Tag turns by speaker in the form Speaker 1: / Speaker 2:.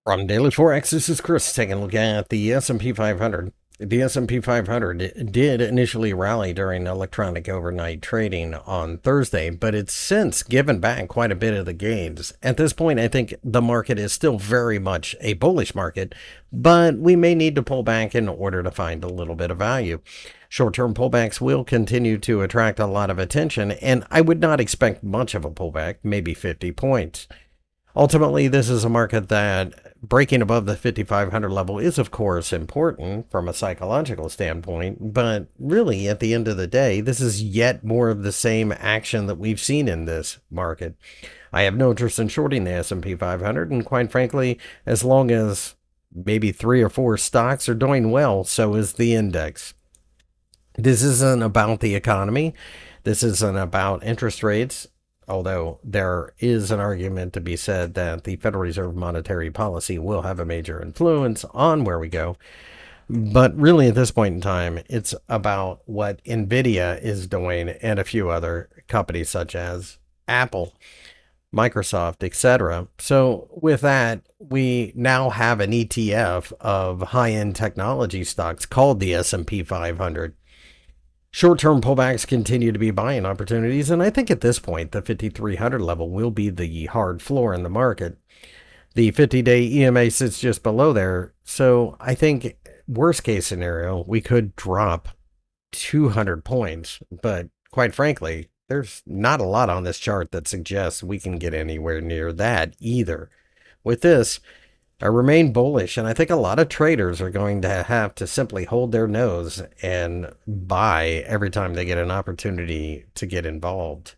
Speaker 1: From Daily Forex, this is Chris taking a look at the S&P 500. The S&P 500 did initially rally during electronic overnight trading on Thursday, but it's since given back quite a bit of the gains. At this point, I think the market is still very much a bullish market, but we may need to pull back in order to find a little bit of value. Short-term pullbacks will continue to attract a lot of attention, and I would not expect much of a pullback, maybe 50 points. Ultimately, this is a market that breaking above the 5,500 level is, of course, important from a psychological standpoint. But really, at the end of the day, this is yet more of the same action that we've seen in this market. I have no interest in shorting the S&P 500. And quite frankly, as long as maybe 3 or 4 stocks are doing well, so is the index. This isn't about the economy. This isn't about interest rates. Although there is an argument to be said that the Federal Reserve monetary policy will have a major influence on where we go. But really, at this point in time, it's about what NVIDIA is doing and a few other companies such as Apple, Microsoft, etc. So with that, we now have an ETF of high-end technology stocks called the S&P 500. Short-term pullbacks continue to be buying opportunities, and I think at this point, the 5,300 level will be the hard floor in the market. The 50-day EMA sits just below there, so I think worst case scenario, we could drop 200 points, but quite frankly, there's not a lot on this chart that suggests we can get anywhere near that either. With this, I remain bullish, and I think a lot of traders are going to have to simply hold their nose and buy every time they get an opportunity to get involved.